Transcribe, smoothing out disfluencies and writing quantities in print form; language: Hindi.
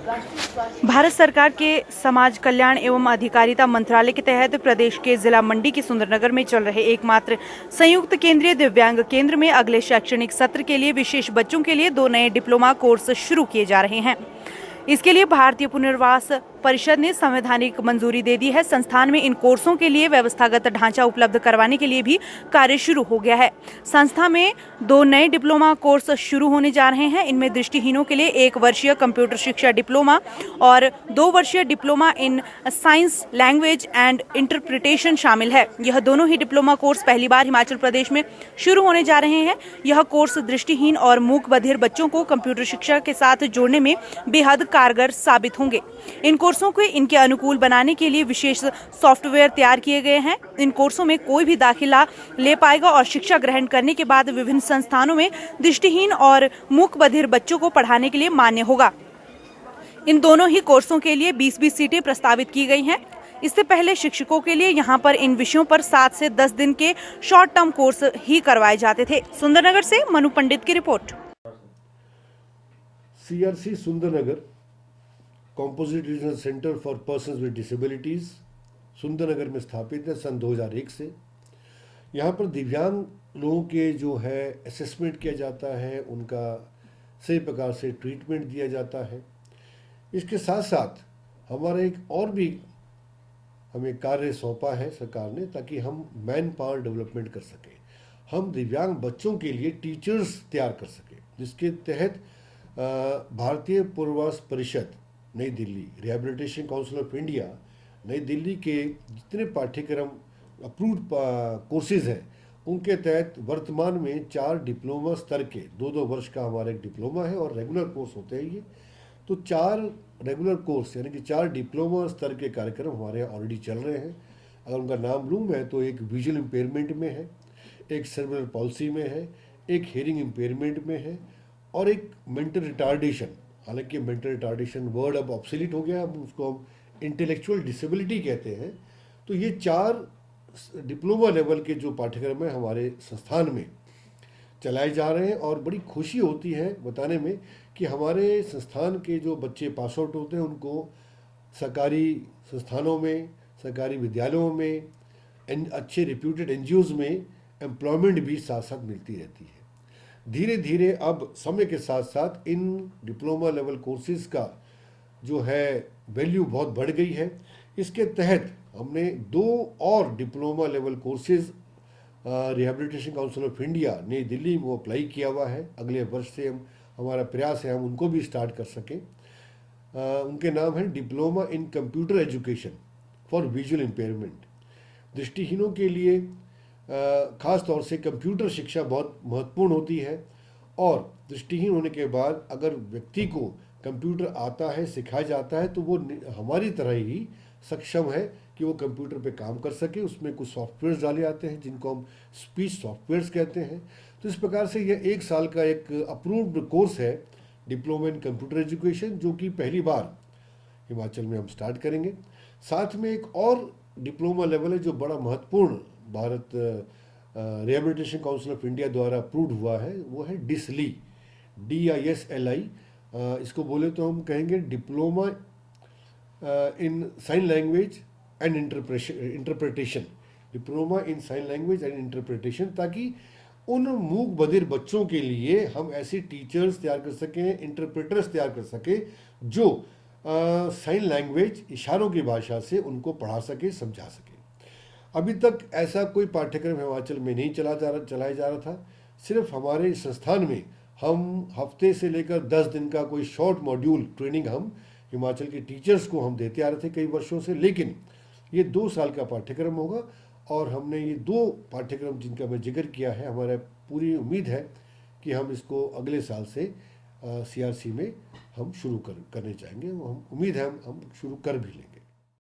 भारत सरकार के समाज कल्याण एवं अधिकारिता मंत्रालय के तहत प्रदेश के जिला मंडी के सुंदरनगर में चल रहे एकमात्र संयुक्त केंद्रीय दिव्यांग केंद्र में अगले शैक्षणिक सत्र के लिए विशेष बच्चों के लिए 2 नए डिप्लोमा कोर्स शुरू किए जा रहे हैं। इसके लिए भारतीय पुनर्वास परिषद ने संवैधानिक मंजूरी दे दी है। संस्थान में इन कोर्सों के लिए व्यवस्थागत ढांचा उपलब्ध करवाने के लिए भी कार्य शुरू हो गया है। संस्था में 2 नए डिप्लोमा कोर्स शुरू होने जा रहे हैं। इनमें दृष्टिहीनों के लिए 1 वर्षीय कंप्यूटर शिक्षा डिप्लोमा और 2 वर्षीय diploma in science language and interpretation शामिल है। यह दोनों ही डिप्लोमा कोर्स पहली बार हिमाचल प्रदेश में शुरू होने जा रहे हैं। यह कोर्स दृष्टिहीन और मूक बधिर बच्चों को कंप्यूटर शिक्षा के साथ जोड़ने में बेहद कारगर साबित होंगे। इन कोर्सों को इनके अनुकूल बनाने के लिए विशेष सॉफ्टवेयर तैयार किए गए हैं। इन कोर्सों में कोई भी दाखिला ले पाएगा और शिक्षा ग्रहण करने के बाद विभिन्न संस्थानों में दृष्टिहीन और मूक बधिर बच्चों को पढ़ाने के लिए मान्य होगा। इन दोनों ही कोर्सों के लिए 20-20 सीटें प्रस्तावित की गई हैं। इससे पहले शिक्षकों के लिए यहां पर इन विषयों पर 7 से 10 दिन के शॉर्ट टर्म कोर्स ही करवाए जाते थे। सुंदरनगर से मनु पंडित की रिपोर्ट। CRC Sundarnagar composite regional centre for persons with disabilities Sundarnagar में स्थापित है सन 2001 से। यहाँ पर दिव्यांग लोगों के जो है असेसमेंट किया जाता है, उनका सही प्रकार से ट्रीटमेंट दिया जाता है। इसके साथ साथ हमारा एक और भी हमें कार्य सौंपा है सरकार ने, ताकि हम मैन पावर डेवलपमेंट कर सकें, हम दिव्यांग बच्चों के लिए टीचर्स तैयार कर सकें, जिसके तहत भारतीय पुनर्वास परिषद नई Delhi, rehabilitation council of India नई दिल्ली के जितने पाठ्यक्रम अप्रूव्ड कोर्सेज हैं, उनके तहत वर्तमान में 4 डिप्लोमा स्तर के 2-2 वर्ष का हमारा एक डिप्लोमा है और रेगुलर कोर्स होते हैं ये। तो 4 रेगुलर कोर्स यानी कि 4 डिप्लोमा स्तर के कार्यक्रम हमारे यहाँ ऑलरेडी चल रहे हैं। अगर उनका नाम लूँ मैं तो एक विजुअल इम्पेयरमेंट में है, एक सेरेब्रल पॉलिसी में है, एक हियरिंग इम्पेयरमेंट में है और एक मेंटल रिटार्डेशन। हालांकि मेंटल रिटार्डेशन वर्ड अब ऑब्सोलीट हो गया, अब उसको हम इंटेलेक्चुअल डिसेबिलिटी कहते हैं। तो ये 4 डिप्लोमा लेवल के जो पाठ्यक्रम है हमारे संस्थान में चलाए जा रहे हैं और बड़ी खुशी होती है बताने में कि हमारे संस्थान के जो बच्चे पास आउट होते हैं उनको सरकारी संस्थानों में, सरकारी विद्यालयों में, अच्छे रिप्यूटेड NGOs में एम्प्लॉयमेंट भी साथ साथ मिलती रहती है। धीरे धीरे अब समय के साथ साथ इन डिप्लोमा लेवल कोर्सेज का जो है वैल्यू बहुत बढ़ गई है। इसके तहत हमने 2 और diploma level courses rehabilitation council of India नई दिल्ली में अप्लाई किया हुआ है। अगले वर्ष से हमारा प्रयास है हम उनको भी स्टार्ट कर सकें। उनके नाम है diploma in computer education for visual impairment. दृष्टिहीनों के लिए ख़ास तौर से कंप्यूटर शिक्षा बहुत महत्वपूर्ण होती है और दृष्टिहीन होने के बाद अगर व्यक्ति को कंप्यूटर आता है, सिखाया जाता है, तो वो हमारी तरह ही सक्षम है कि वो कंप्यूटर पे काम कर सके। उसमें कुछ सॉफ्टवेयर्स डाले जाते हैं जिनको हम स्पीच सॉफ्टवेयर्स कहते हैं। तो इस प्रकार से यह 1 साल का एक अप्रूव्ड कोर्स है डिप्लोमा इन कंप्यूटर एजुकेशन, जो कि पहली बार हिमाचल में हम स्टार्ट करेंगे। साथ में एक और डिप्लोमा लेवल है जो बड़ा महत्वपूर्ण Bharat rehabilitation council of India द्वारा अप्रूव्ड हुआ है, वो है DISLI, DISLI। इसको बोले तो हम कहेंगे diploma in sign language and interpretation, diploma in sign language and interpretation, ताकि उन मूक बधिर बच्चों के लिए हम ऐसे टीचर्स तैयार कर सकें, इंटरप्रेटर्स तैयार कर सकें जो साइन लैंग्वेज, इशारों की भाषा से उनको पढ़ा सके, समझा सके। अभी तक ऐसा कोई पाठ्यक्रम हिमाचल में नहीं चलाया जा रहा था। सिर्फ हमारे संस्थान में हम हफ्ते से लेकर 10 दिन का कोई शॉर्ट मॉड्यूल ट्रेनिंग हम हिमाचल के टीचर्स को हम देते आ रहे थे कई वर्षों से, लेकिन ये 2 साल का पाठ्यक्रम होगा और हमने ये 2 पाठ्यक्रम जिनका मैं जिक्र किया है, हमारा पूरी उम्मीद है कि हम इसको अगले साल से CRC में हम शुरू करने चाहेंगे। वो हम उम्मीद है हम शुरू कर भी लेंगे।